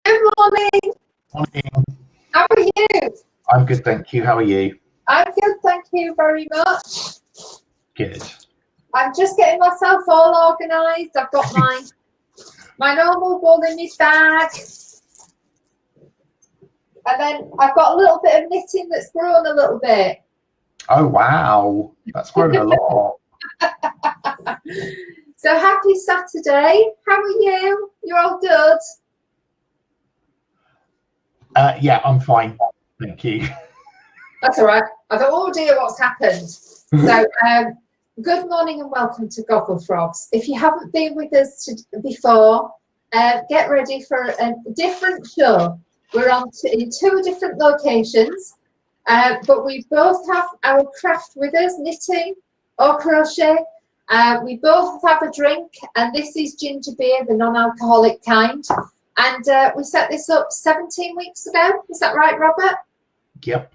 Good morning. Morning. How are you? I'm good, thank you. How are you? I'm good, thank you very much. Good. I'm just getting myself all organised. I've got my normal ball in my bag. And then I've got a little bit of knitting that's grown a little bit. Oh, wow. That's grown a lot. So happy Saturday. How are you? You're all good? Yeah, I'm fine. Thank you. That's all right. I thought, oh dear, what's happened? So, good morning and welcome to Gogglefrogs. If you haven't been with us before, get ready for a different show. We're on in two different locations, but we both have our craft with us, knitting or crochet. We both have a drink, and this is ginger beer, the non-alcoholic kind. And we set this up 17 weeks ago. Is that right, Robert? Yep.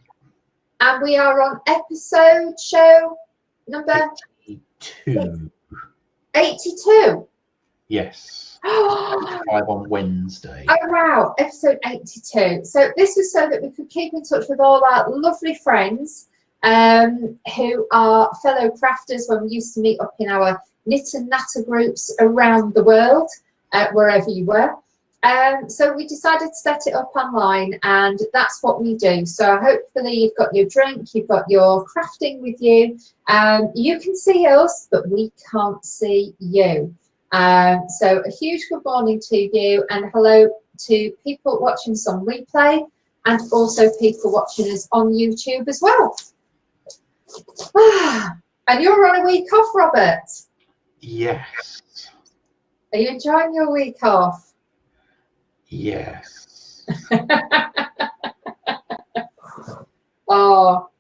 And we are on episode show number 82. 82. Yes. Oh, 5 on Wednesday. wow, episode 82. So this was so that we could keep in touch with all our lovely friends who are fellow crafters when we used to meet up in our knit and natter groups around the world, wherever you were. So we decided to set it up online, and that's what we do. So hopefully you've got your drink, you've got your crafting with you. You can see us, but we can't see you. So a huge good morning to you, and hello to people watching us on replay, and also people watching us on YouTube as well. And you're on a week off, Robert. Yes. Are you enjoying your week off? Yes. Oh.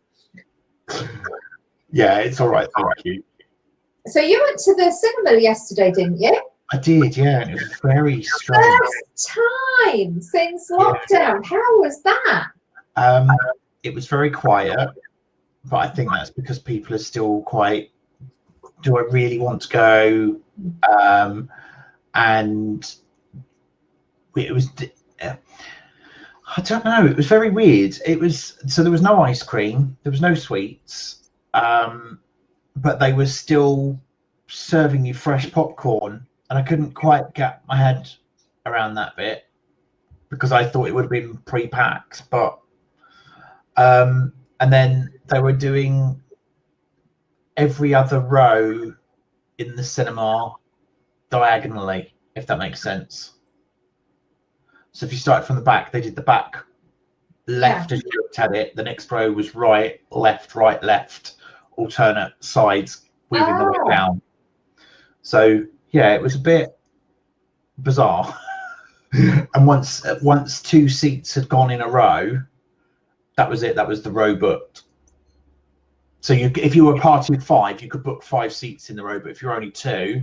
Yeah, it's all right, thank you. So you went to the cinema yesterday, didn't you? I did, yeah, and it was very strange. First time since lockdown. How was that? It was very quiet, but I think that's because people are still quite, do I really want to go? And it was, I don't know, it was very weird. It was, so there was no ice cream, there was no sweets, but they were still serving you fresh popcorn, and I couldn't quite get my head around that bit because I thought it would have been pre-packed. But and then they were doing every other row in the cinema diagonally, if that makes sense. So if you start from the back, they did the back left as you looked at it. The next row was right, left, alternate sides, weaving the way down. So yeah, it was a bit bizarre. And once two seats had gone in a row, that was it. That was the row booked. So if you were a party of 5, you could book 5 seats in the row. But if you're only 2,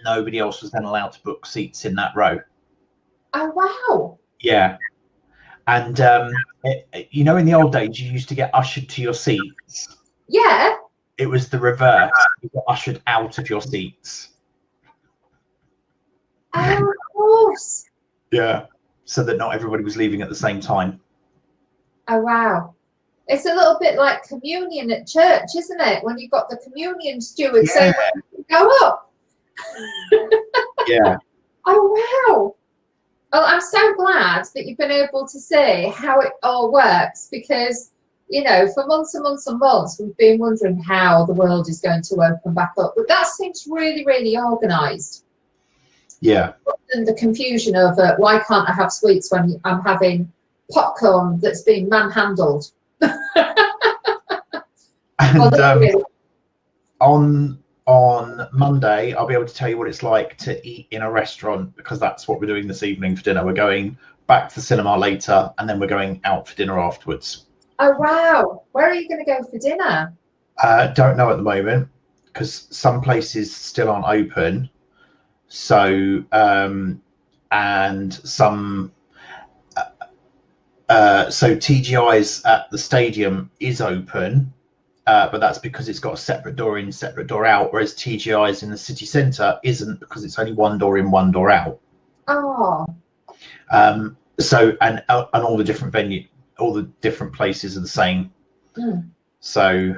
nobody else was then allowed to book seats in that row. Oh wow! Yeah, and you know, in the old days, you used to get ushered to your seats. Yeah. It was the reverse. You got ushered out of your seats. Oh, of course. Yeah, so that not everybody was leaving at the same time. Oh wow! It's a little bit like communion at church, isn't it? When you've got the communion steward saying, "Go up." Yeah. Oh wow! Well, I'm so glad that you've been able to see how it all works, because, you know, for months and months and months, we've been wondering how the world is going to open back up. But that seems really, really organised. Yeah. And the confusion of why can't I have sweets when I'm having popcorn that's being manhandled? And on Monday, I'll be able to tell you what it's like to eat in a restaurant, because that's what we're doing this evening for dinner. We're going back to the cinema later, and then we're going out for dinner afterwards. Oh wow! Where are you going to go for dinner? Don't know at the moment, because some places still aren't open. So and some so TGI's at the stadium is open, but that's because it's got a separate door in, separate door out, whereas TGI's in the city centre isn't, because it's only one door in, one door out. Oh. So and all the different all the different places are the same. So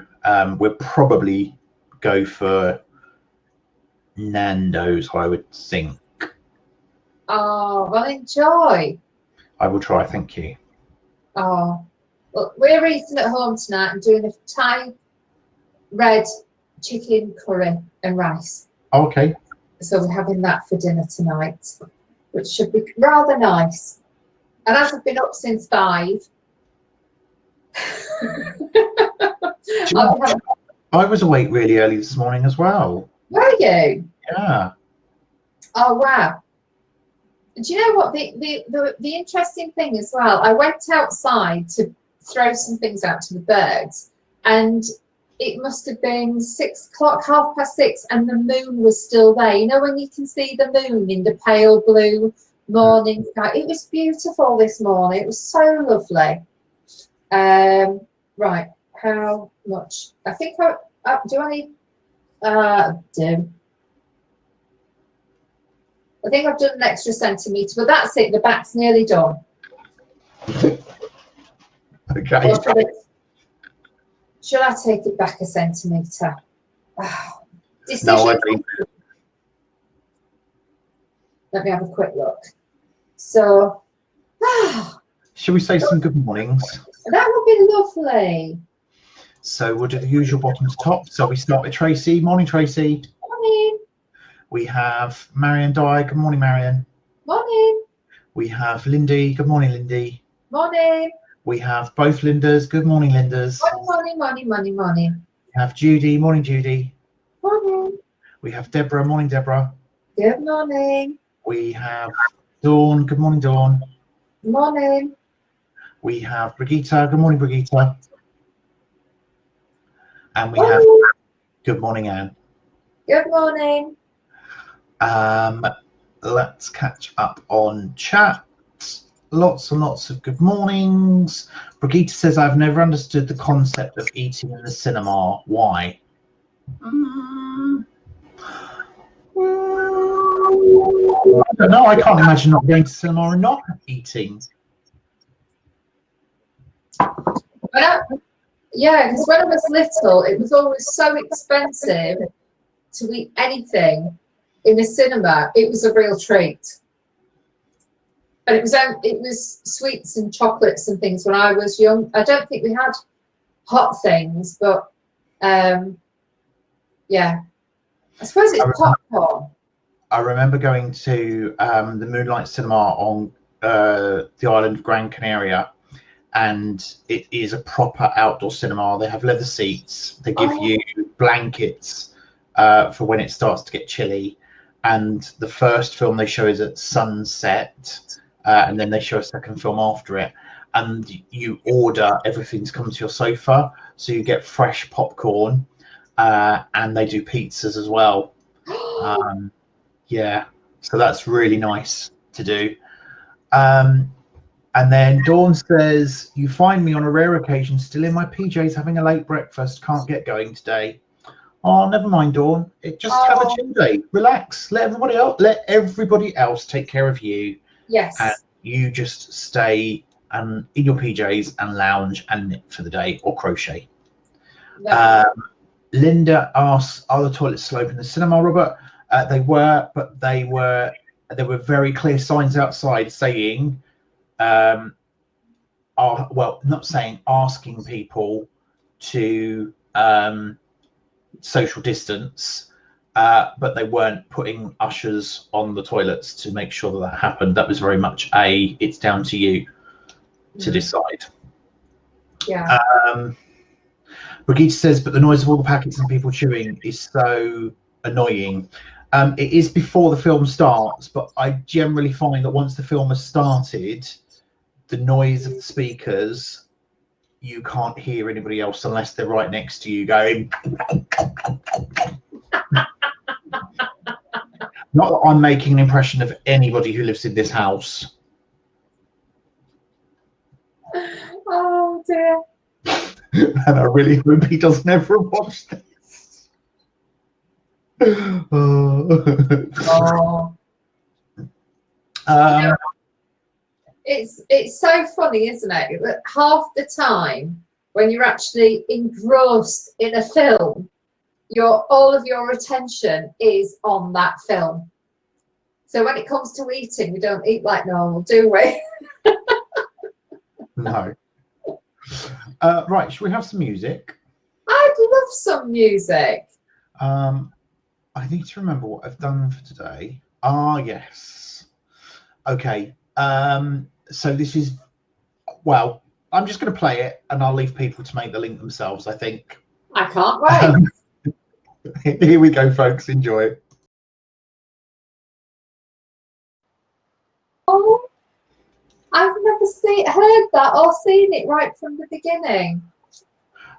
we'll probably go for Nando's, I would think. Oh, well, enjoy. I will try, thank you. Oh, well, we're eating at home tonight and doing a Thai red chicken curry and rice. Oh, okay. So we're having that for dinner tonight, which should be rather nice. And as I've been up since 5, I was awake really early this morning as well. Were you? Yeah. Oh wow. Do you know what the interesting thing as well? I went outside to throw some things out to the birds, and it must have been 6 o'clock, 6:30, and the moon was still there. You know when you can see the moon in the pale blue morning sky? It was beautiful this morning. It was so lovely. Right, how much? I think do I need? I think I've done an extra centimetre, but that's it. The back's nearly done. Okay. Should I take it back a centimetre? No, I think. Let me have a quick look. So, shall we say some good mornings? That would be lovely. So we'll do the usual bottom to top. So we start with Tracy. Morning, Tracy. Morning. We have Marion Dye. Good morning, Marion. Morning. We have Lindy. Good morning, Lindy. Morning. We have both Lindas. Good morning, Lindas. Morning, morning, morning, morning. We have Judy. Morning, Judy. Morning. We have Deborah. Morning, Deborah. Good morning. We have Dawn. Good morning, Dawn. Morning. We have Brigitte. Good morning, Brigitte. And we have good morning, Anne. Good morning. Let's catch up on chat. Lots and lots of good mornings. Brigitte says, I've never understood the concept of eating in the cinema. Why? I don't know. I can't imagine not going to cinema and not eating. Yeah, because when I was little, it was always so expensive to eat anything in a cinema. It was a real treat. And it was sweets and chocolates and things when I was young. I don't think we had hot things, but yeah. I suppose it's popcorn. I remember going to the Moonlight Cinema on the island of Gran Canaria, and it is a proper outdoor cinema. They have leather seats. They give you blankets for when it starts to get chilly. And the first film they show is at sunset, and then they show a second film after it. And you order everything to come to your sofa, so you get fresh popcorn, and they do pizzas as well. Yeah, so that's really nice to do. And then Dawn says, you find me on a rare occasion still in my PJs having a late breakfast, can't get going today. Oh, never mind, Dawn. Just have a chill day. Relax. Let everybody else take care of you. Yes. And you just stay in your PJs and lounge and knit for the day or crochet. No. Linda asks, are the toilets still open in the cinema, Robert? They were, but there were very clear signs outside saying, asking people to social distance, but they weren't putting ushers on the toilets to make sure that happened. That was very much it's down to you to decide. Yeah. Brigitte says, but the noise of all the packets and people chewing is so annoying. It is before the film starts, but I generally find that once the film has started, the noise of the speakers, you can't hear anybody else unless they're right next to you going. Not that I'm making an impression of anybody who lives in this house. Oh dear. And I really hope he doesn't ever watch this. Oh. It's so funny, isn't it? That half the time when you're actually engrossed in a film, all of your attention is on that film. So when it comes to eating, we don't eat like normal, do we? No. Right, should we have some music? I'd love some music. I need to remember what I've done for today. Ah, yes. Okay. So this is, well, I'm just going to play it and I'll leave people to make the link themselves, I think. I can't wait. Here we go, folks. Enjoy. Oh, I've never heard that or seen it right from the beginning.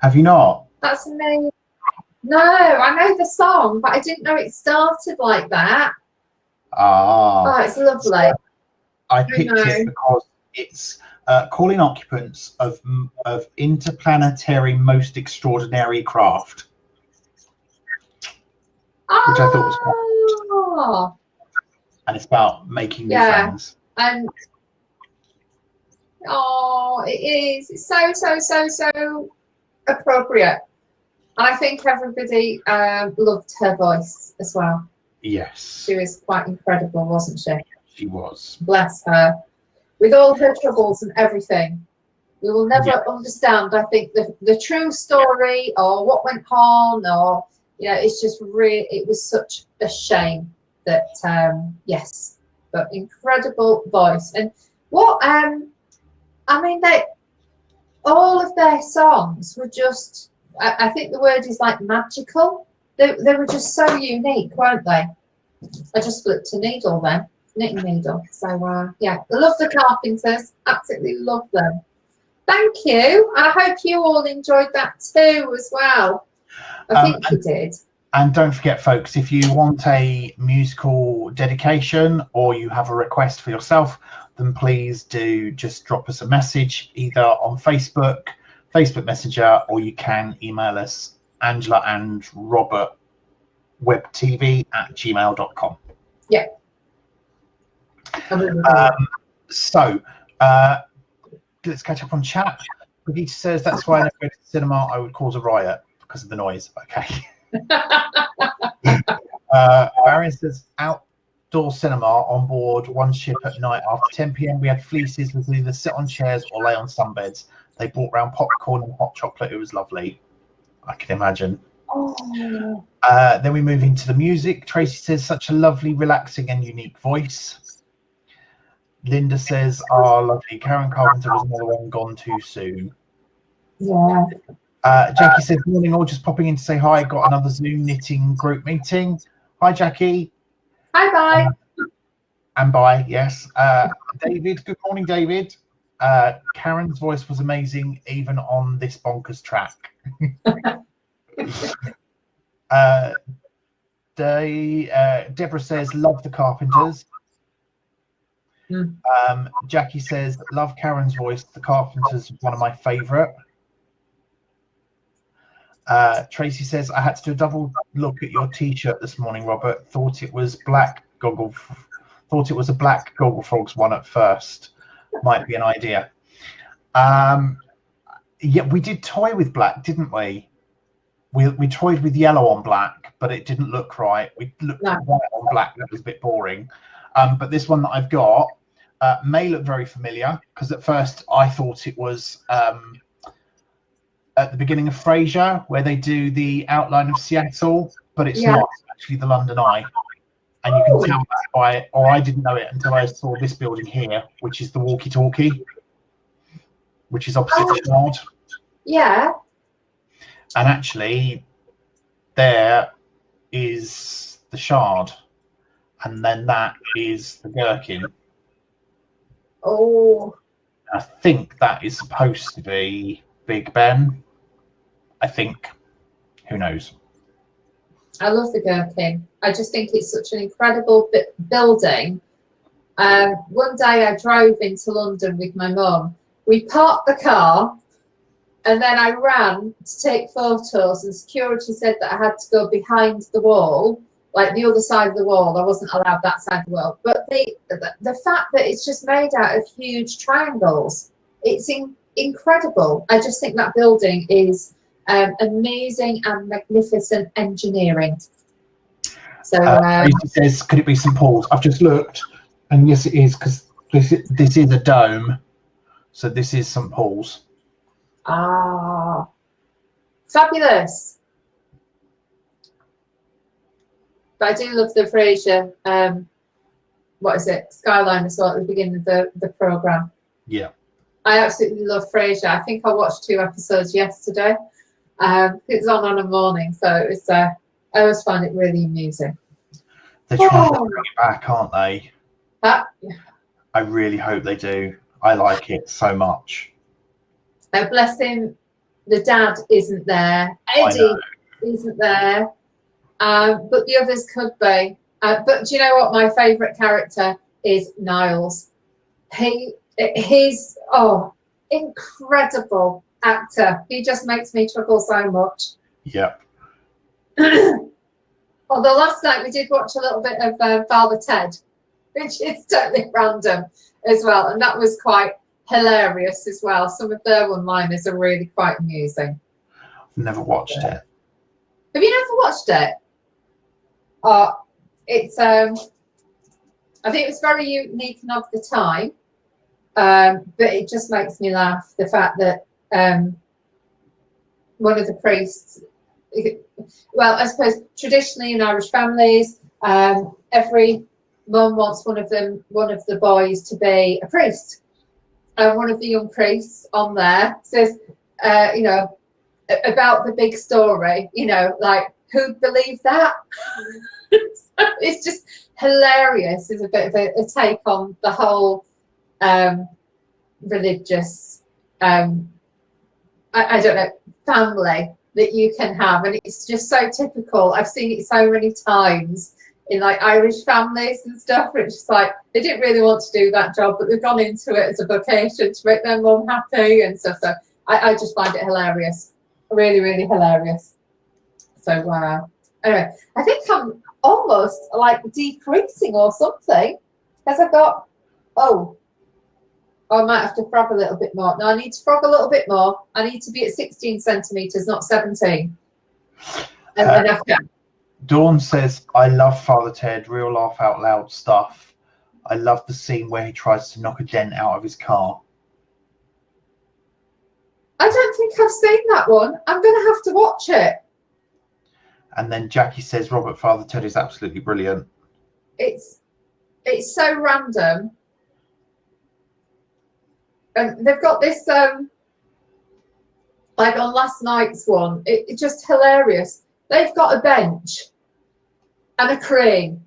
Have you not? That's amazing. No, I know the song, but I didn't know it started like that. Ah. Oh, it's lovely. I picked it because it's calling occupants of interplanetary most extraordinary craft, which I thought was quite, and it's about making new friends. And oh, it is. It's so appropriate. And I think everybody loved her voice as well. Yes. She was quite incredible, wasn't she? She was. Bless her. With all her troubles and everything. We will never understand, I think, the true story or what went on, or, you know, it's just really, it was such a shame that, yes, but incredible voice. And what, I mean, all of their songs were just, I think the word is like magical. They were just so unique, weren't they? I just flipped a needle then, knitting needle. So, yeah, I love the Carpenters, absolutely love them. Thank you. I hope you all enjoyed that too as well. I think you did. And don't forget, folks, if you want a musical dedication or you have a request for yourself, then please do just drop us a message either on Facebook Messenger, or you can email us, Angela and Robert webtv@gmail.com. Yeah. So let's catch up on chat. Brigitte says, that's why I never go to the cinema, I would cause a riot because of the noise. Okay. Marion says, outdoor cinema on board one ship at night after 10 p.m. We had fleeces. We could either sit on chairs or lay on sunbeds. They brought round popcorn and hot chocolate. It was lovely. I can imagine. Oh. Then we move into the music. Tracy says, such a lovely, relaxing and unique voice. Linda says, oh, lovely. Karen Carpenter was another one gone too soon. Yeah. Jackie says, morning all, just popping in to say hi. Got another Zoom knitting group meeting. Hi, Jackie. Hi, bye. And bye, yes. David, good morning, David. Karen's voice was amazing, even on this bonkers track. Deborah says, love the Carpenters. Jackie says, love Karen's voice. The Carpenters, one of my favourite. Tracy says, I had to do a double look at your T-shirt this morning, Robert. Thought it was a black Gogglefrogs one at first. Might be an idea. Yeah, we did toy with black, didn't we? We toyed with yellow on black, but it didn't look right. We looked at white on black. That was a bit boring. But this one that I've got may look very familiar, because at first I thought it was at the beginning of Frasier, where they do the outline of Seattle, but it's not. It's actually the London Eye. And you can tell that by, or I didn't know it until I saw this building here, which is the walkie-talkie, which is opposite the Shard. Yeah. And actually, there is the Shard, and then that is the Gherkin. Oh. I think that is supposed to be Big Ben. I think. Who knows? I love the Gherkin. I just think it's such an incredible building. One day I drove into London with my mum. We parked the car, and then I ran to take photos, and security said that I had to go behind the wall like the other side of the wall. I wasn't allowed that side of the wall. But the fact that it's just made out of huge triangles, it's incredible. I just think that building is amazing and magnificent engineering. So Tracy says, could it be St Paul's? I've just looked, and yes, it is, because this is a dome, so this is St Paul's. Ah, fabulous. But I do love the Frasier, what is it, skyline as well at the beginning of the programme. Yeah. I absolutely love Frasier. I think I watched 2 episodes yesterday. It's on a morning, so it was, I always find it really amusing. They're trying to bring it back, aren't they? Yeah. I really hope they do. I like it so much. Bless him, the dad isn't there. Eddie isn't there. But the others could be. But do you know what? My favourite character is Niles. He's incredible actor. He just makes me chuckle so much. Yep. Although last night we did watch a little bit of Father Ted, which is totally random as well, and that was quite hilarious as well. Some of their one-liners are really quite amusing. Never watched it. Have you never watched it? It's I think it was very unique and of the time, but it just makes me laugh, the fact that one of the priests, well, I suppose traditionally in Irish families, every mum wants one of the boys to be a priest. One of the young priests on there says, you know, about the big story, you know, like, who'd believe that? It's just hilarious. It's a bit of a take on the whole religious, I don't know, family that you can have, and it's just so typical. I've seen it so many times in like Irish families and stuff, which is like they didn't really want to do that job, but they've gone into it as a vocation to make their mum happy and stuff. So I just find it hilarious, really, really hilarious. So anyway, I think I'm almost like decreasing or something, because I've got I might have to frog a little bit more. No, I need to frog a little bit more. I need to be at 16 centimetres, not 17. And then after. Dawn says, I love Father Ted, real laugh out loud stuff. I love the scene where he tries to knock a dent out of his car. I don't think I've seen that one. I'm going to have to watch it. And then Jackie says, Robert Father Ted is absolutely brilliant. It's so random. And they've got this, like on last night's one, it's just hilarious. They've got a bench and a crane,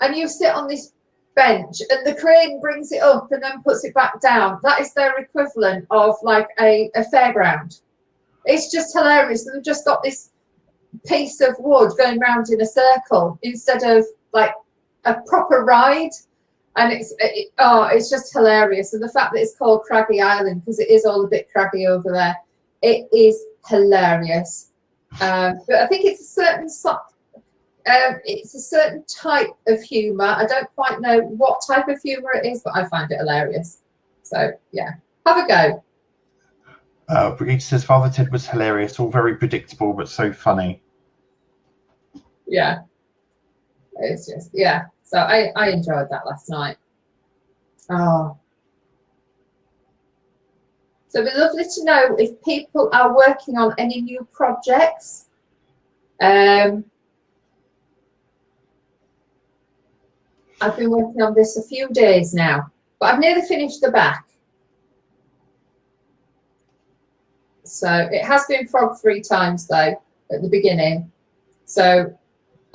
and you sit on this bench and the crane brings it up and then puts it back down. That is their equivalent of like a fairground. It's just hilarious. And they've just got this piece of wood going round in a circle instead of like a proper ride. And it's just hilarious. And the fact that it's called Craggy Island, because it is all a bit craggy over there, it is hilarious. But I think it's a certain type of humour. I don't quite know what type of humour it is, but I find it hilarious. So yeah, have a go. Brigitte says Father Ted was hilarious, all very predictable but so funny. Yeah, it's just So I enjoyed that last night. Oh. So it'd be lovely to know if people are working on any new projects. I've been working on this a few days now, but I've nearly finished the back. So it has been frogged 3 times though at the beginning. So,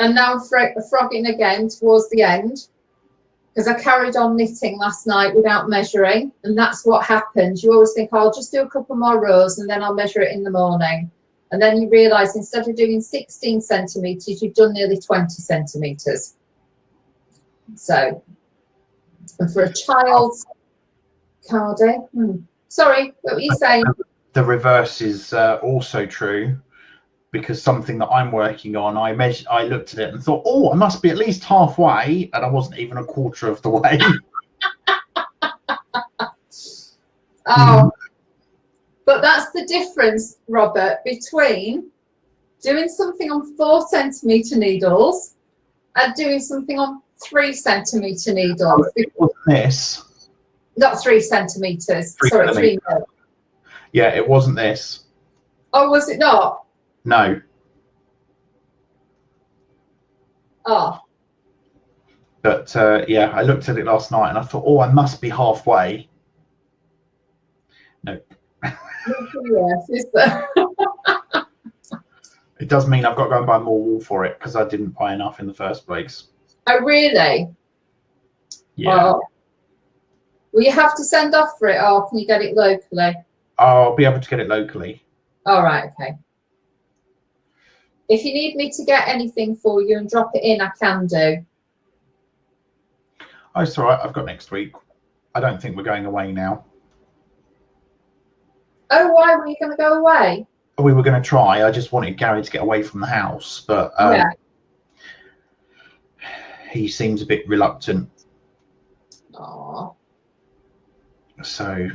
and now I'm frogging again towards the end, because I carried on knitting last night without measuring, and that's what happens. You always think, oh, I'll just do a couple more rows and then I'll measure it in the morning. And then you realise instead of doing 16 centimetres, you've done nearly 20 centimetres. So, and for a child's cardi, sorry, what were you saying? The reverse is also true. because something that I'm working on, I looked at it and thought, oh, I must be at least halfway, and I wasn't even a quarter of the way. Oh, but that's the difference, Robert, between doing something on 4 centimetre needles and doing something on 3 centimetre needles. It wasn't this. Not 3 centimetres. 3 Sorry, 3 centimetres. mil. Yeah, it wasn't this. Oh, was it not? No. Oh. But yeah, I looked at it last night and I thought, oh, I must be halfway. No. Yes, is there? It does mean I've got to go and buy more wool for it because I didn't buy enough in the first place. Oh, really? Yeah. Oh. Will you have to send off for it, or can you get it locally? I'll be able to get it locally. All right, okay. If you need me to get anything for you and drop it in, I can do. Oh, it's all right. I've got next week. I don't think we're going away now. Oh, why were you going to go away? We were going to try. I just wanted Gary to get away from the house, but Yeah. he seems a bit reluctant. Aww. So,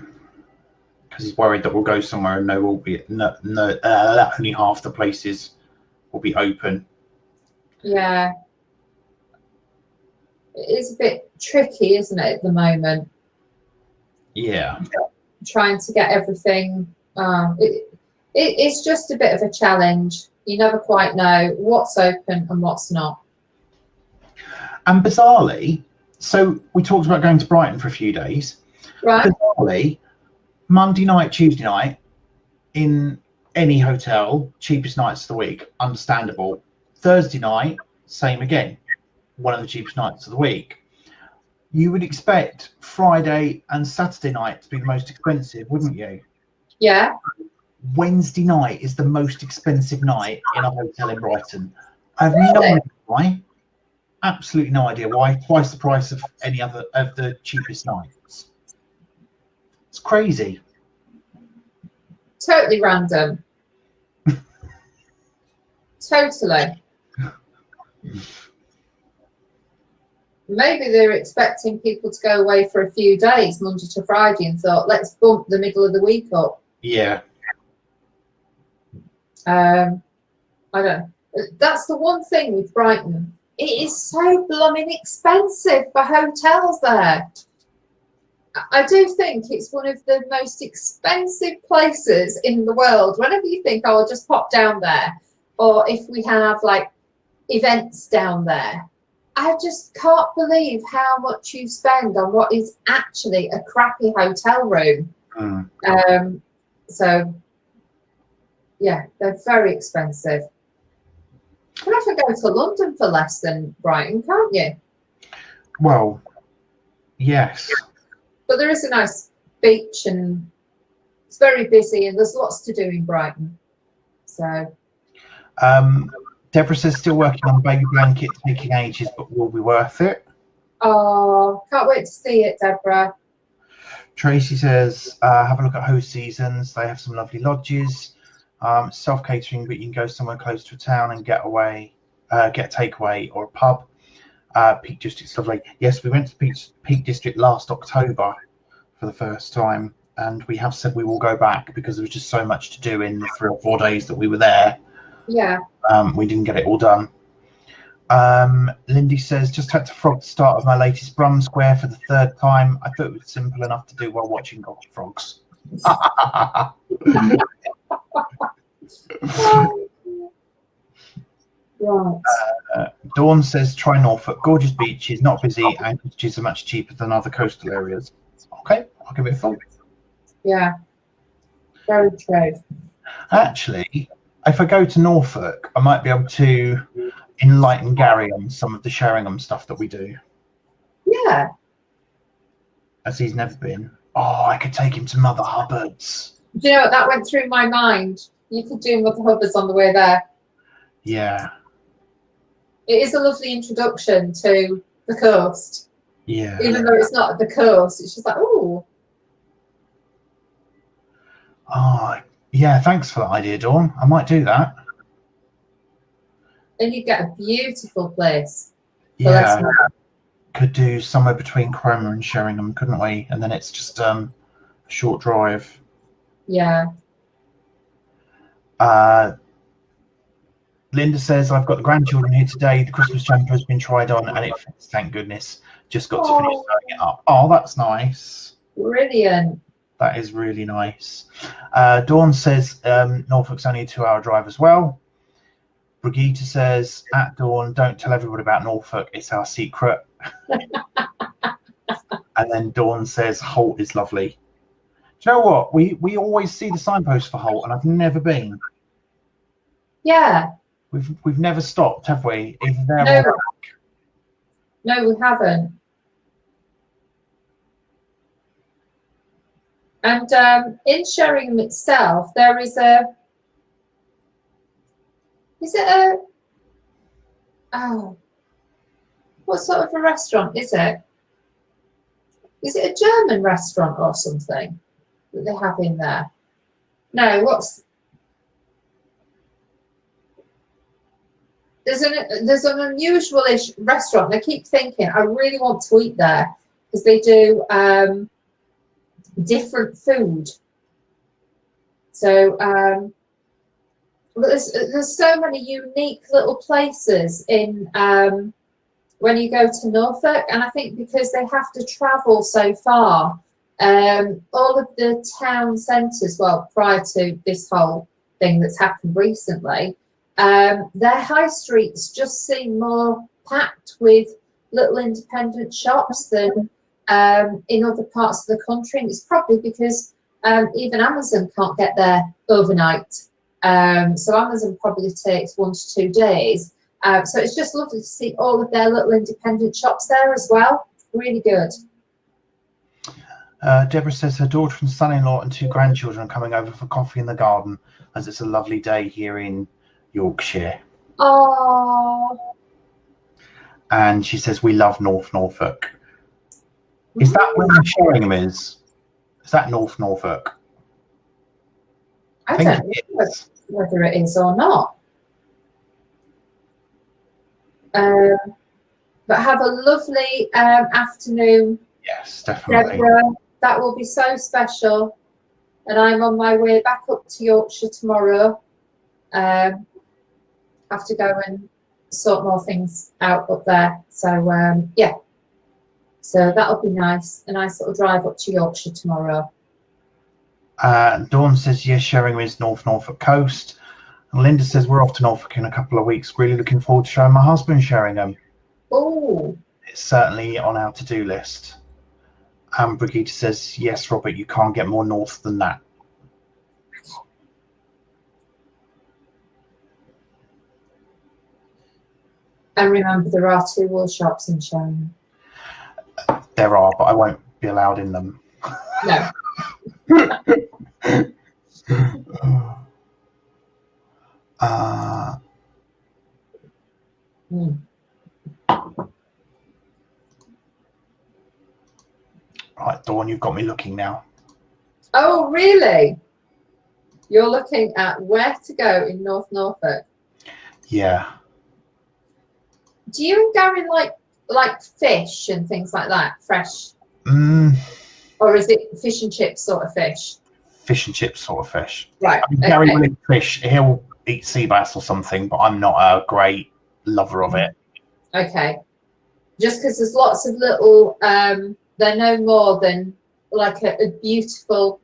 because he's worried that we'll go somewhere and only half the places will be open. Yeah. It is a bit tricky, isn't it, at the moment? Yeah. Trying to get everything. It's just a bit of a challenge. You never quite know what's open and what's not. And bizarrely, so we talked about going to Brighton for a few days. Right. Bizarrely, Monday night, Tuesday night, in any hotel, cheapest nights of the week, understandable. Thursday night, same again, one of the cheapest nights of the week. You would expect Friday and Saturday night to be the most expensive, wouldn't you? Yeah. Wednesday night is the most expensive night in a hotel in Brighton. I have no idea why. Absolutely no idea why. Twice the price of any other of the cheapest nights. It's crazy. Totally random. Totally. Maybe they're expecting people to go away for a few days, Monday to Friday, and thought, let's bump the middle of the week up. Yeah. I don't know. That's the one thing with Brighton. It is so blooming expensive for hotels there. I do think it's one of the most expensive places in the world. Whenever you think, oh, I'll just pop down there, or if we have like events down there, I just can't believe how much you spend on what is actually a crappy hotel room. So, yeah, they're very expensive. You can often go to London for less than Brighton, can't you? Well, yes. But there is a nice beach and it's very busy and there's lots to do in Brighton. So. Deborah says still working on the baby blanket, taking ages, but will be worth it. Oh, can't wait to see it, Deborah. Tracy says have a look at host seasons. They have some lovely lodges. Self-catering, but you can go somewhere close to a town and get a takeaway or a pub. Peak District's lovely. Yes, we went to Peak District last October for the first time, and we have said we will go back because there was just so much to do in the 3 or 4 days that we were there. Yeah. We didn't get it all done. Lindy says, just had to frog the start of my latest Brum Square for the 3rd time. I thought it was simple enough to do while watching Gogglefrogs. Right. Dawn says, try Norfolk. Gorgeous beaches, not busy, and cottages are much cheaper than other coastal areas. Okay, I'll give it a thought. Yeah, very true. Actually, if I go to Norfolk, I might be able to enlighten Gary on some of the Sheringham stuff that we do. Yeah. As he's never been. Oh, I could take him to Mother Hubbard's. Do you know what? That went through my mind. You could do Mother Hubbard's on the way there. Yeah. It is a lovely introduction to the coast. Yeah. Even though it's not the coast, it's just like, ooh. Oh, yeah, thanks for that idea, Dawn. I might do that. And you get a beautiful place. Yeah, could do somewhere between Cromer and Sheringham, couldn't we? And then it's just a short drive. Yeah. Linda says, I've got the grandchildren here today. The Christmas jumper has been tried on and it fits, thank goodness. Just got to finish sewing it up. Oh, that's nice. Brilliant. That is really nice. Dawn says, Norfolk's only a 2-hour drive as well. Brigitte says, at Dawn, don't tell everybody about Norfolk. It's our secret. And then Dawn says, Holt is lovely. Do you know what? We always see the signpost for Holt, and I've never been. Yeah. We've never stopped, have we? Either there No. or back. No, we haven't. And in Sheringham itself, there is a. Is it a? Oh. What sort of a restaurant is it? Is it a German restaurant or something that they have in there? No, what's... There's an unusual-ish restaurant. I keep thinking I really want to eat there because they do different food. So but there's so many unique little places in when you go to Norfolk, and I think because they have to travel so far, all of the town centres, well, prior to this whole thing that's happened recently, their high streets just seem more packed with little independent shops than in other parts of the country. And it's probably because even Amazon can't get there overnight. So Amazon probably takes 1 to 2 days. So it's just lovely to see all of their little independent shops there as well. Really good. Deborah says her daughter and son-in-law and 2 grandchildren are coming over for coffee in the garden, as it's a lovely day here in Yorkshire. Oh. And she says we love North Norfolk. Is that where Sheringham is? Is that North Norfolk? I don't know whether it is or not. But have a lovely afternoon. Yes, definitely. Deborah, that will be so special. And I'm on my way back up to Yorkshire tomorrow. Have to go and sort more things out up there. So yeah. So that'll be nice. A nice little drive up to Yorkshire tomorrow. Dawn says yes, Sheringham is North Norfolk coast. And Linda says we're off to Norfolk in a couple of weeks. Really looking forward to showing my husband Sheringham. Oh. It's certainly on our to-do list. And Brigitte says yes, Robert, you can't get more north than that. And remember, there are 2 wool shops in Sheringham. There are, but I won't be allowed in them. No. Right, Dawn, you've got me looking now. Oh, really? You're looking at where to go in North Norfolk? Yeah. Do you and Gary like fish and things like that, fresh? Or is it fish and chips sort of fish? Fish and chips sort of fish. Right. I mean, Gary will eat fish. He'll eat sea bass or something, but I'm not a great lover of it. Okay. Just because there's lots of little, they're no more than like a beautiful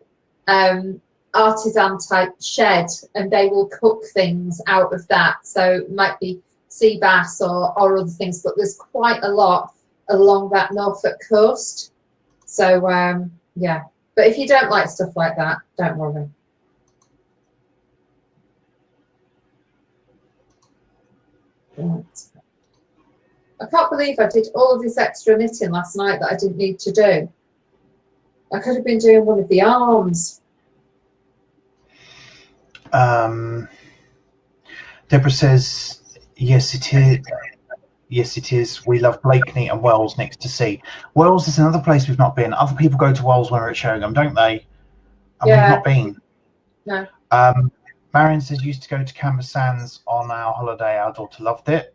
artisan type shed, and they will cook things out of that. So it might be sea bass or other things, but there's quite a lot along that Norfolk coast. So yeah, but if you don't like stuff like that, don't worry. Right. I can't believe I did all of this extra knitting last night that I didn't need to do. I could have been doing one of the arms. Deborah says, yes, it is. Yes, it is. We love Blakeney and Wells next to sea. Wells is another place we've not been. Other people go to Wells when we're at Sheringham, don't they? And Yeah. we've not been. No. Marion says, used to go to Canberra Sands on our holiday. Our daughter loved it.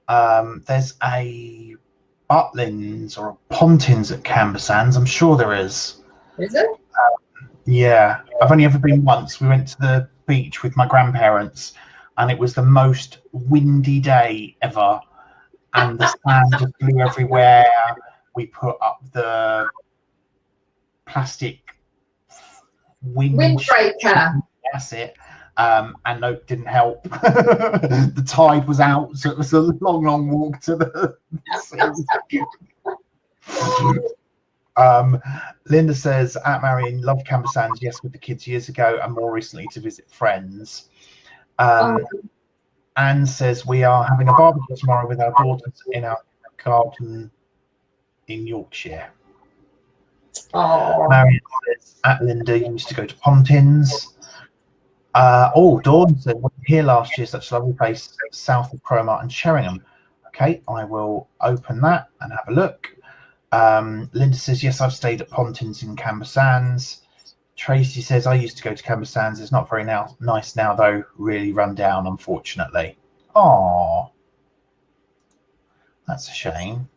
There's a Butlins or a Pontins at Canberra Sands. I'm sure there is. Is it? Yeah, I've only ever been once. We went to the beach with my grandparents, and it was the most windy day ever. And the sand just blew everywhere. We put up the plastic windbreaker. That's it. And no, it didn't help. The tide was out, so it was a long, long walk to the Linda says, at Marion, loved Canberra Sands, yes, with the kids years ago, and more recently to visit friends. Anne says, we are having a barbecue tomorrow with our daughters in our garden in Yorkshire. Marion says, at Linda, used to go to Pontins. Dawn said, we were here last year, such a lovely place south of Cromarty and Sheringham. Okay, I will open that and have a look. Linda says, yes, I've stayed at Pontins in Canberra Sands. Tracy says, I used to go to Canberra Sands. It's not very nice now, though. Really run down, unfortunately. Oh, that's a shame.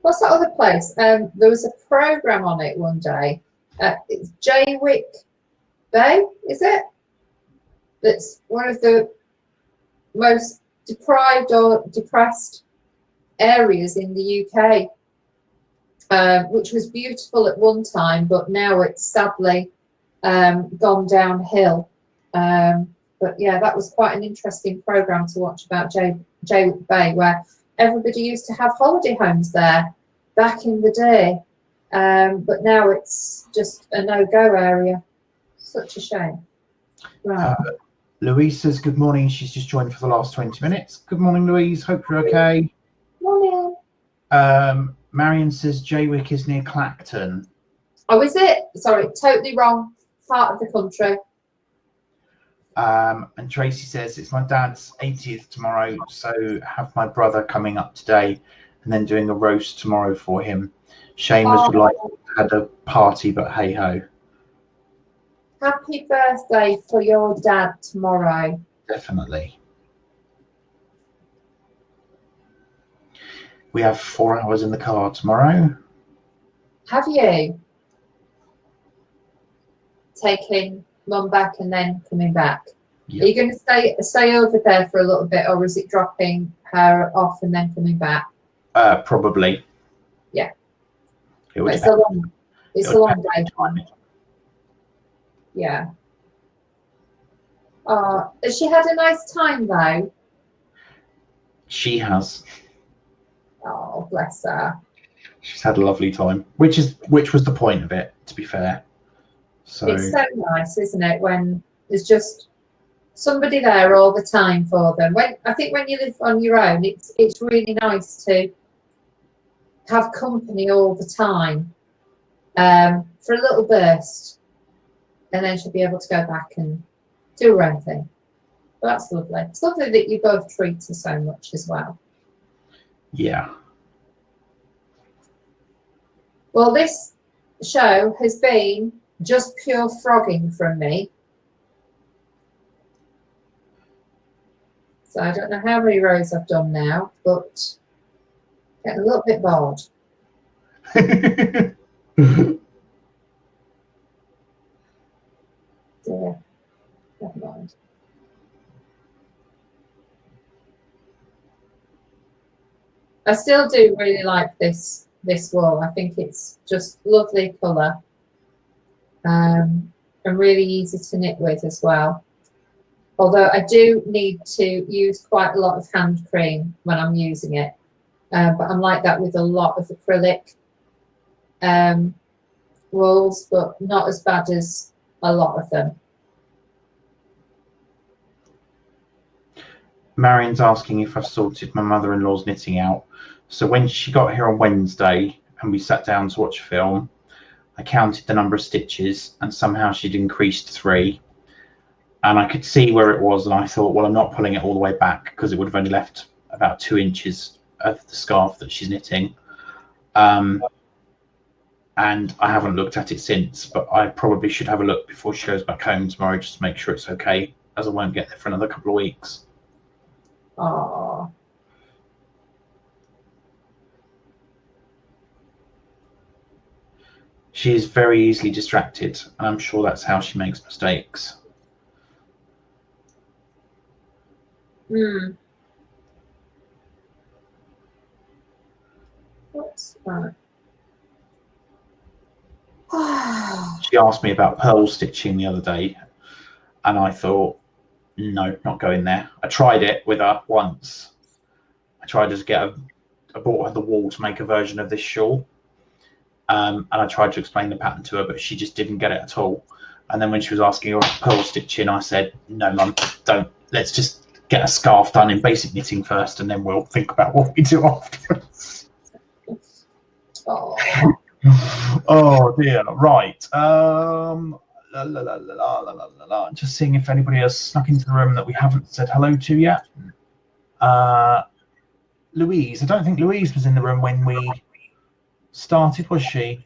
What's that other place? There was a program on it one day. It's Jaywick Bay, is it? That's one of the most deprived or depressed areas in the UK, which was beautiful at one time, but now it's sadly gone downhill. But yeah, that was quite an interesting program to watch about Jaywick Bay, where everybody used to have holiday homes there back in the day, but now it's just a no-go area. Such a shame. Right. Louise says, good morning. She's just joined for the last 20 minutes. Good morning, Louise. Hope you're okay. Morning. Marion says Jaywick is near Clacton. Oh, is it? Sorry, totally wrong part of the country. And Tracy says, it's my dad's 80th tomorrow, so have my brother coming up today and then doing a roast tomorrow for him. Seamus would like to have a party, but hey ho. Happy birthday for your dad tomorrow. Definitely. We have 4 hours in the car tomorrow. Have you? Taking Mum back and then coming back? Yep. Are you going to stay over there for a little bit, or is it dropping her off and then coming back? Probably. Yeah. It's a long day. Yeah. Has she had a nice time though? She has. Oh, bless her. She's had a lovely time, which was the point of it, to be fair. So it's so nice, isn't it, when there's just somebody there all the time for them. I think when you live on your own, it's really nice to have company all the time, for a little burst, and then she'll be able to go back and do her own thing. But that's lovely. It's lovely that you both treat her so much as well. Yeah. Well, this show has been just pure frogging from me. So I don't know how many rows I've done now, but getting a little bit bored. Yeah, never mind. I still do really like this wool. I think it's just lovely colour, and really easy to knit with as well. Although I do need to use quite a lot of hand cream when I'm using it, but I'm like that with a lot of acrylic wools, but not as bad as a lot of them. Marion's asking if I've sorted my mother-in-law's knitting out. So when she got here on Wednesday and we sat down to watch a film, I counted the number of stitches and somehow she'd increased 3. And I could see where it was, and I thought, well, I'm not pulling it all the way back because it would have only left about 2 inches of the scarf that she's knitting. And I haven't looked at it since, but I probably should have a look before she goes back home tomorrow, just to make sure it's okay, as I won't get there for another couple of weeks. Oh. She is very easily distracted, and I'm sure that's how she makes mistakes. What's that? She asked me about pearl stitching the other day, and I thought, no, not going there. I tried it with her once. I tried to get I bought her the wool to make a version of this shawl, and I tried to explain the pattern to her, but she just didn't get it at all. And then when she was asking about pearl stitching, I said, no, Mum, don't. Let's just get a scarf done in basic knitting first, and then we'll think about what we do afterwards. Oh. Oh dear. Right. Just seeing if anybody has snuck into the room that we haven't said hello to yet. Louise. I don't think Louise was in the room when we started, was she?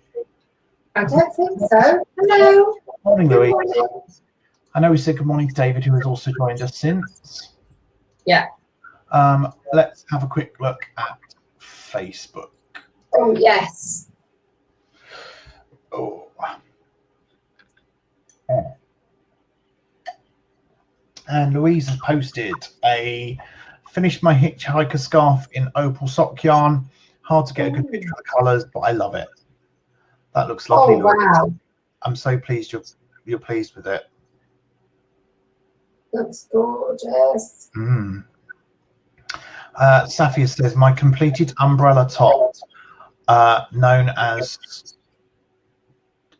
I don't think so. Hello. Morning, Louise. Morning. I know we said good morning to David, who has also joined us since. Yeah. Let's have a quick look at Facebook. Oh, yes. Oh. And Louise has posted finished my hitchhiker scarf in opal sock yarn. Hard to get a good picture of the colours, but I love it. That looks lovely. Oh, wow. I'm so pleased you're pleased with it. Looks gorgeous. Safia says, my completed umbrella top, known as,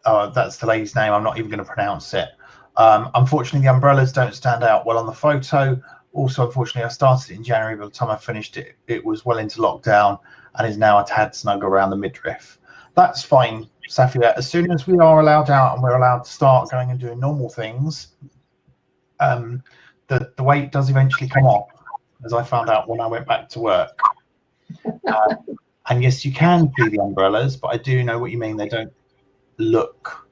that's the lady's name, I'm not even going to pronounce it. Unfortunately, the umbrellas don't stand out well on the photo. Also, unfortunately, I started it in January. By the time I finished it, it was well into lockdown and is now a tad snug around the midriff. That's fine, Safia. As soon as we are allowed out and we're allowed to start going and doing normal things, the weight does eventually come off, as I found out when I went back to work. And yes, you can see the umbrellas, but I do know what you mean. They don't look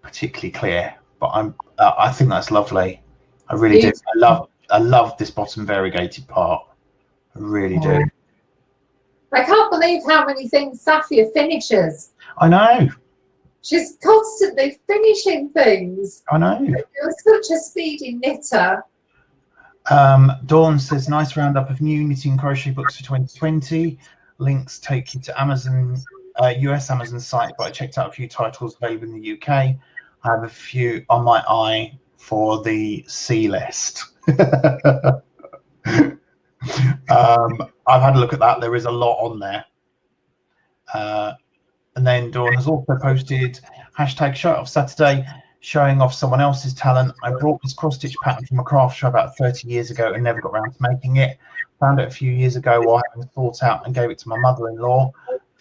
particularly clear, but I think that's lovely. I really do. I love this bottom variegated part. I really do. I can't believe how many things Safia finishes. I know. She's constantly finishing things. I know. You're such a speedy knitter. Dawn says, nice roundup of new knitting crochet books for 2020. Links take you to Amazon, US Amazon site, but I checked out a few titles available in the UK. I have a few on my eye for the C list. I've had a look at that. There is a lot on there. And then Dawn has also posted #Show-Off Saturday, showing off someone else's talent. I brought this cross-stitch pattern from a craft show about 30 years ago and never got around to making it. Found it a few years ago while having thought out and gave it to my mother-in-law.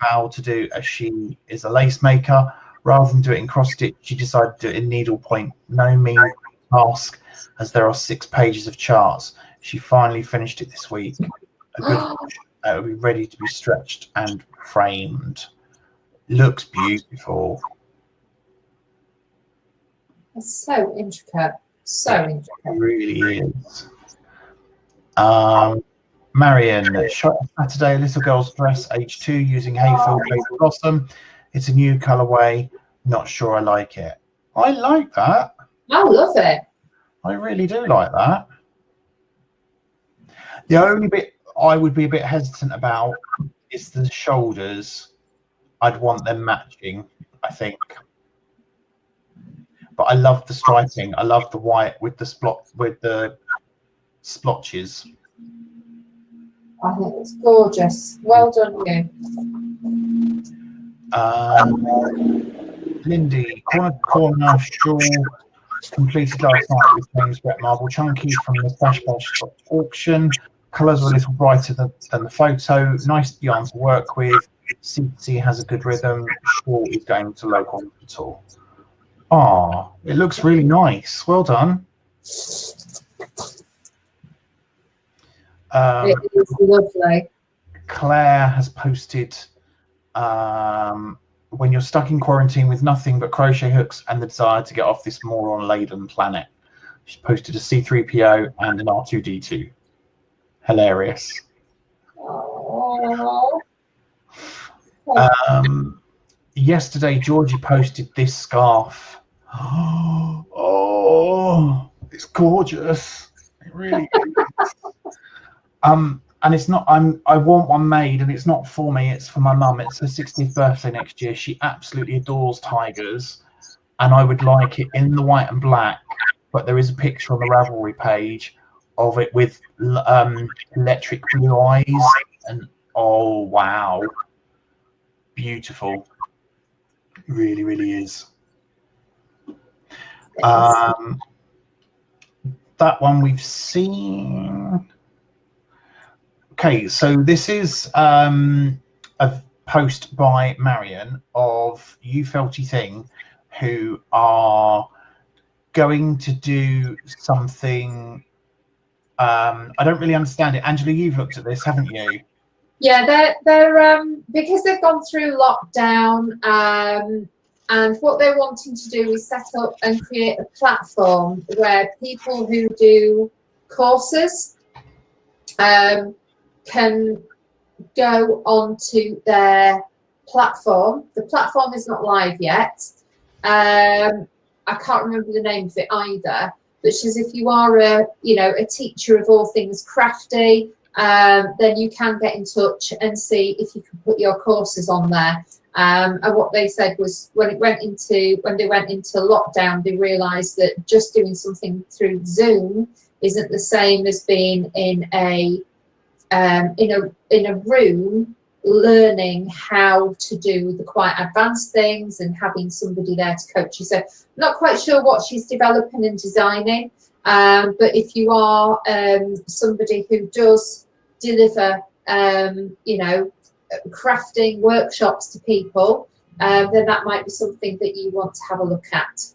Vowed to do, as she is a lace maker. Rather than do it in cross-stitch, she decided to do it in needlepoint. No mean task, as there are 6 pages of charts. She finally finished it this week. A good it will be ready to be stretched and framed. Looks beautiful. It's so intricate. So intricate. It really is. Marion, shot Saturday, a little girl's dress, age 2, using Hayfield Baby Blossom. It's a new colourway. Not sure I like it. I like that. I love it. I really do like that. The only bit I would be a bit hesitant about is the shoulders. I'd want them matching, I think. But I love the striping. I love the white with the splotches. I think it's gorgeous. Well done, you. Lindy, corner shawl, completed last night with James Brett Marble Chunky from the Stash Bash auction. Colours are a little brighter than the photo. Nice yarn to work with. CC has a good rhythm. Shawl is going to local hospital. Ah, it looks really nice. Well done. It is lovely. Claire has posted When you're stuck in quarantine with nothing but crochet hooks and the desire to get off this moron-laden planet. She posted a C3PO and an R2D2. Hilarious. Oh. Yesterday, Georgie posted this scarf. Oh, it's gorgeous. It really is. And it's not. I want one made, and it's not for me. It's for my mum. It's her 60th birthday next year. She absolutely adores tigers, and I would like it in the white and black. But there is a picture on the Ravelry page of it with electric blue eyes, and oh wow, beautiful. Really, really is. That one we've seen. Okay, so this is a post by Marion of You Felty Thing, who are going to do something. I don't really understand it. Angela, you've looked at this, haven't you? Yeah, they're because they've gone through lockdown, and what they're wanting to do is set up and create a platform where people who do courses can go onto their platform. The platform is not live yet. I can't remember the name of it either. But she says if you are a teacher of all things crafty, then you can get in touch and see if you can put your courses on there. And what they said was when they went into lockdown, they realised that just doing something through Zoom isn't the same as being in a room learning how to do the quite advanced things and having somebody there to coach you. So not quite sure what she's developing and designing, but if you are somebody who does deliver crafting workshops to people, then that might be something that you want to have a look at,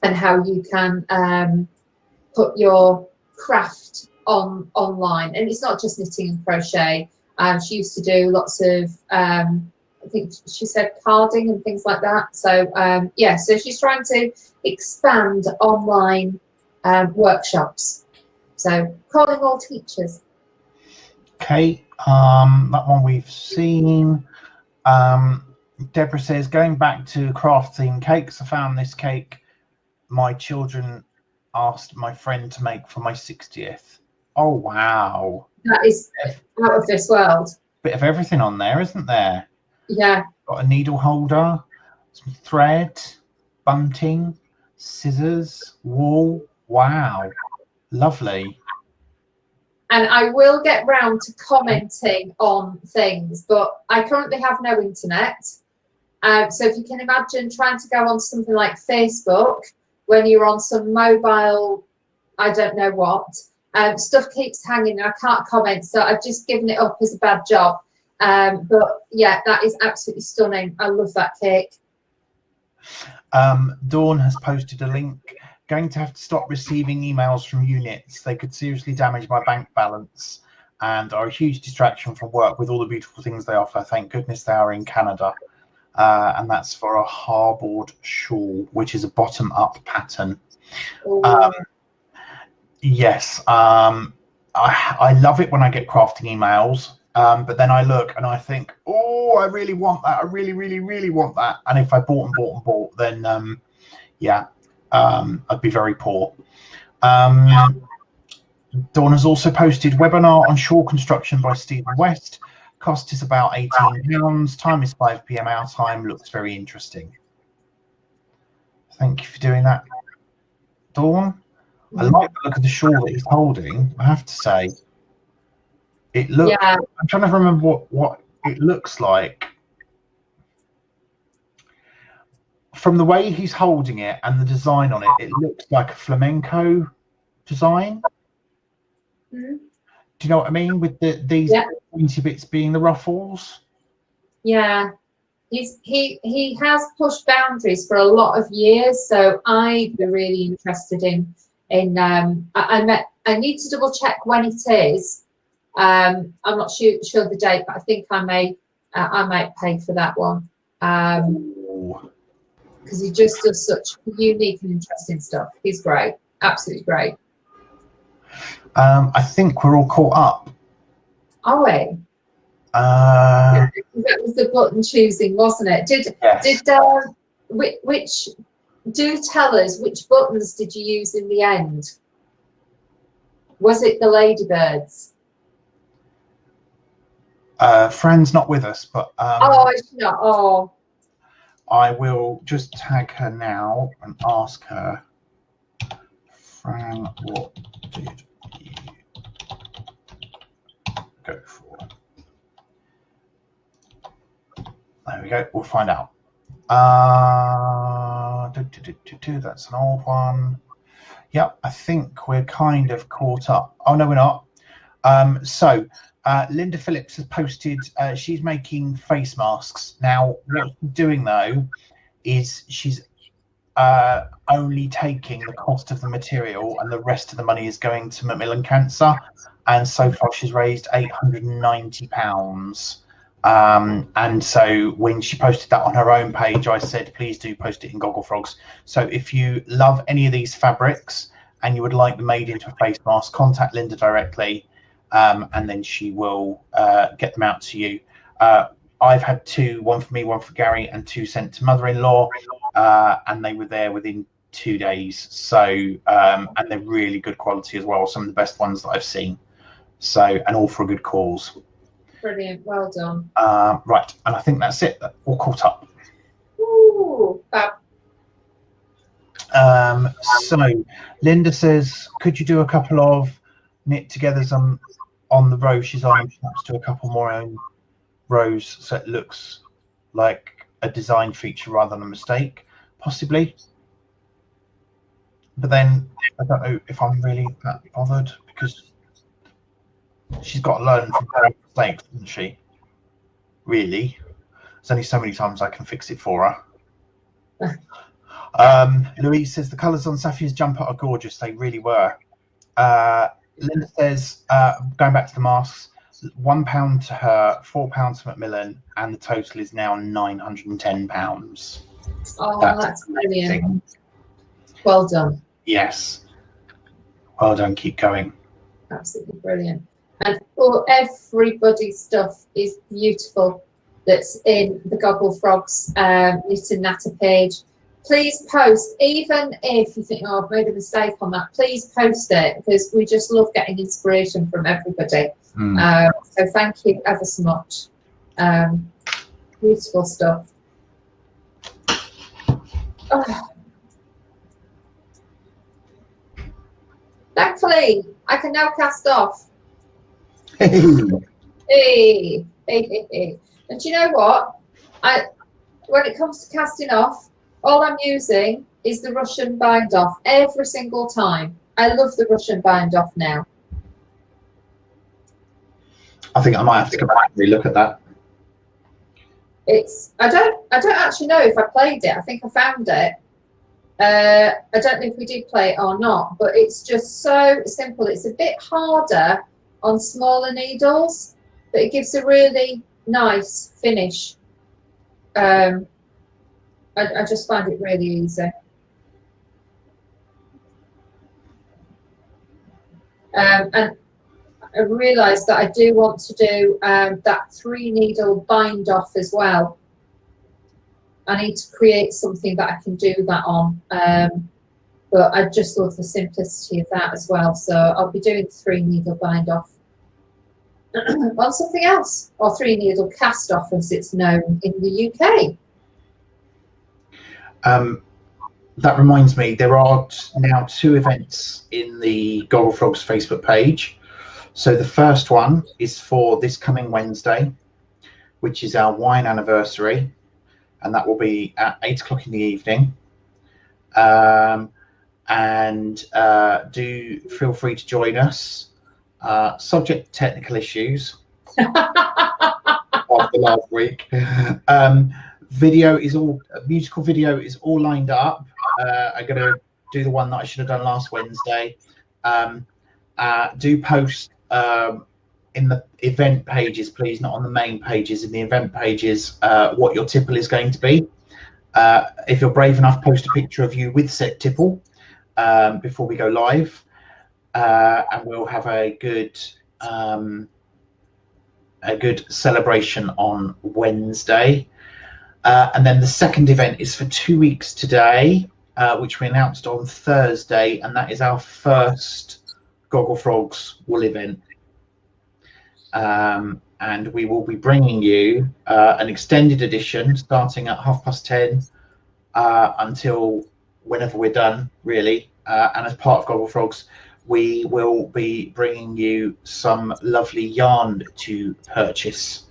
and how you can put your craft online. And it's not just knitting and crochet. She used to do lots of I think she said carding and things like that. So so she's trying to expand online workshops. So calling all teachers. Okay, that one we've seen. Deborah says, going back to crafting cakes, I found this cake my children asked my friend to make for my 60th. Oh wow, That is out of this world. Bit of everything on there, isn't there? Yeah. Got a needle holder, some thread, bunting, scissors, wool. Wow, lovely. And I will get round to commenting on things, but I currently have no internet. So if you can imagine trying to go on something like Facebook when you're on some mobile, I don't know what, stuff keeps hanging and I can't comment. So I've just given it up as a bad job. But yeah, that is absolutely stunning. I love that cake. Dawn has posted a link. Going to have to stop receiving emails from units. They could seriously damage my bank balance and are a huge distraction from work with all the beautiful things they offer. Thank goodness they are in Canada. And that's for a Harbord shawl, which is a bottom-up pattern. Yes, I love it when I get crafting emails, but then I look and I think, oh, I really want that. I really, really, really want that. And if I bought, then I'd be very poor. Dawn has also posted webinar on shawl construction by Stephen West. Cost is about £18. Time is 5 PM our time. Looks very interesting. Thank you for doing that, Dawn. I like the look of the shawl that he's holding, I have to say. It looks, yeah. I'm trying to remember what it looks like. From the way he's holding it and the design on it, it looks like a flamenco design. Mm-hmm. Do you know what I mean? With these pointy bits being the ruffles. Yeah, he has pushed boundaries for a lot of years, so I'd be really interested in I need to double check when it is. I'm not sure the date, but I think I may I might pay for that one. Ooh. Because he just does such unique and interesting stuff. He's great, absolutely great. I think we're all caught up. Are we? Uh, That was the button choosing, wasn't it? yes. Which do tell us which buttons did you use in the end? Was it the ladybirds? Fran's not with us, but Oh, it's not. Oh, I will just tag her now and ask her, Fran, what did you go for? There we go. We'll find out. That's an old one. Yep, I think we're kind of caught up. Oh no, we're not. So Linda Phillips has posted. She's making face masks now. What she's doing though is she's only taking the cost of the material, and the rest of the money is going to Macmillan Cancer. And so far, she's raised £890. And so when she posted that on her own page, I said, please do post it in Gogglefrogs. So if you love any of these fabrics and you would like them made into a face mask, contact Linda directly, and then she will get them out to you. I've had two, one for me, one for Gary, and two sent to mother-in-law, and they were there within 2 days. So, and they're really good quality as well. Some of the best ones that I've seen. So, and all for a good cause. brilliant. Well done. Right, and I think that's it. All caught up. Ooh, fab. So, Linda says, could you do a couple of knit togethers on the row she's on, and perhaps do a couple more on rows so it looks like a design feature rather than a mistake, possibly. But then I don't know if I'm really that bothered, because she's got to learn from her mistakes, doesn't she? Really, there's only so many times I can fix it for her. Louise says the colours on Safia's jumper are gorgeous. They really were. Linda says, going back to the masks, £1 to her, £4 to Macmillan, and the total is now £910. Oh, that's brilliant. Well done. Yes. Well done. Keep going. Absolutely brilliant. And everybody's stuff is beautiful that's in the Gogglefrogs Knit and Natter page. Please post, even if you think, oh, I've made a mistake on that, please post it, because we just love getting inspiration from everybody. So thank you ever so much. Beautiful stuff. Oh. Thankfully, I can now cast off. Hey. And do you know what? When it comes to casting off, all I'm using is the Russian bind off every single time. I love the Russian bind off now. I think I might have to go back and relook at that. I don't actually know if I played it. I think I found it. I don't know if we did play it or not, but it's just so simple. It's a bit harder on smaller needles, but it gives a really nice finish. I just find it really easy. And I realised that I do want to do that 3-needle bind off as well. I need to create something that I can do that on. But I just love the simplicity of that as well. So I'll be doing 3-needle bind off on something else, or 3-needle cast off as it's known in the UK. That reminds me, there are now 2 events in the Gogglefrogs Facebook page. So the first one is for this coming Wednesday, which is our wine anniversary, and that will be at 8 o'clock in the evening. Do feel free to join us. Subject to technical issues after last week. Musical video is all lined up. I'm gonna do the one that I should have done last Wednesday. Do post in the event pages, please, not on the main pages. In the event pages, what your tipple is going to be. If you're brave enough, post a picture of you with said tipple before we go live, and we'll have a good celebration on Wednesday. And then the second event is for 2 weeks today, which we announced on Thursday, and that is our first Gogglefrogs wool event. And we will be bringing you an extended edition starting at 10:30 until whenever we're done, really. And as part of Gogglefrogs, we will be bringing you some lovely yarn to purchase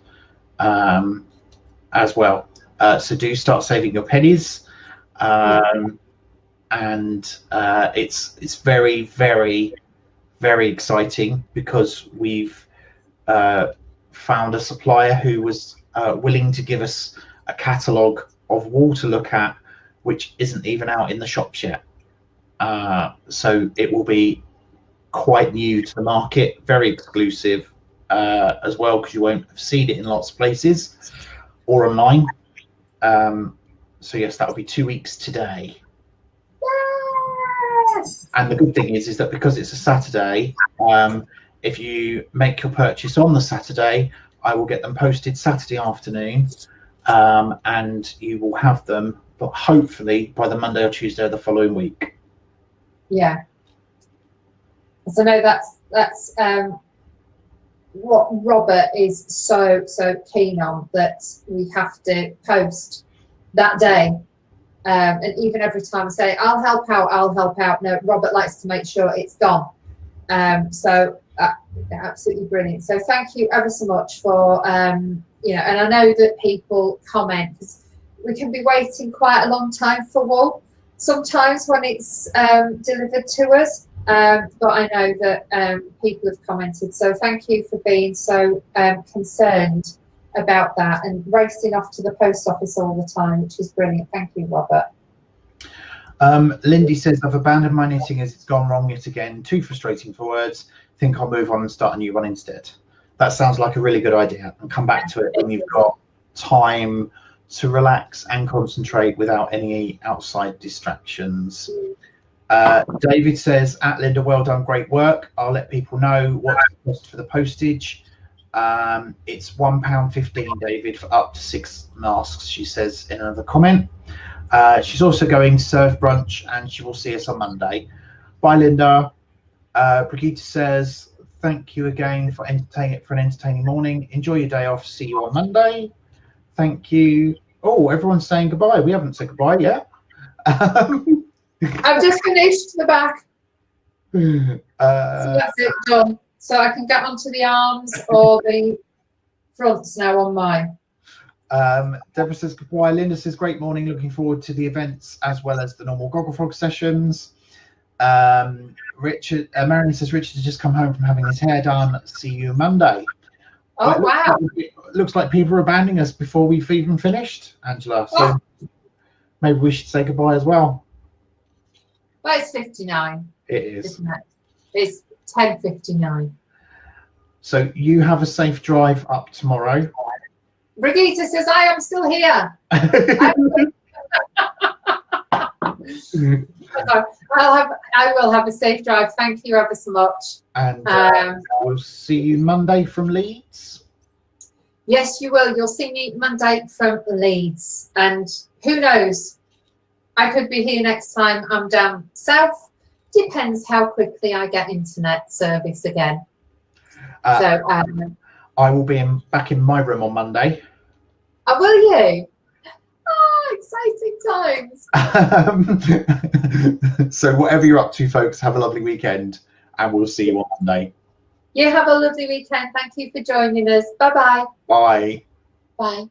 as well. So do start saving your pennies. And it's very, very, very exciting because we've found a supplier who was willing to give us a catalogue of wool to look at, which isn't even out in the shops yet. So it will be quite new to the market, very exclusive as well, because you won't have seen it in lots of places or online. So yes, that will be 2 weeks today. Yes! And the good thing is that because it's a Saturday, if you make your purchase on the Saturday, I will get them posted Saturday afternoon, and you will have them, but hopefully by the Monday or Tuesday of the following week. Yeah. So no, that's what Robert is so keen on, that we have to post that day. And even every time I say, I'll help out. No, Robert likes to make sure it's gone. So absolutely brilliant. So thank you ever so much for, you know, and I know that people comment, because we can be waiting quite a long time for wool sometimes when it's delivered to us. But I know that people have commented. So thank you for being so concerned about that and racing off to the post office all the time, which is brilliant. Thank you, Robert. Lindy says, I've abandoned my knitting as it's gone wrong yet again. Too frustrating for words. Think I'll move on and start a new one instead. That sounds like a really good idea, and come back to it when you've got time to relax and concentrate without any outside distractions. David says, at Linda, well done, great work. I'll let people know what's the cost for the postage. It's £1.15, David, for up to 6 masks, she says in another comment. She's also going to serve brunch, and she will see us on Monday. Bye, Linda. Brigitte says, thank you again for an entertaining morning. Enjoy your day off. See you on Monday. Thank you. Oh, everyone's saying goodbye. We haven't said goodbye yet. I've just finished the back. So that's it, done. So I can get onto the arms or the fronts now on mine. Deborah says goodbye. Linda says great morning, looking forward to the events as well as the normal Gogglefrog sessions. Richard, Marion says Richard has just come home from having his hair done. See you Monday. Oh, wow. Looks like people are abandoning us before we've even finished, Angela. So maybe we should say goodbye as well. Well, it's 59. It is. Isn't it? It's 10:59. So you have a safe drive up tomorrow. Brigitte says, I am still here. I will have a safe drive. Thank you ever so much. And we'll see you Monday from Leeds. Yes, you will. You'll see me Monday from Leeds. And who knows? I could be here next time I'm down south. Depends how quickly I get internet service again. I will be back in my room on Monday. Oh, will you? Oh, exciting times. So whatever you're up to, folks, have a lovely weekend, and we'll see you on Monday. You have a lovely weekend. Thank you for joining us. Bye-bye. Bye. Bye.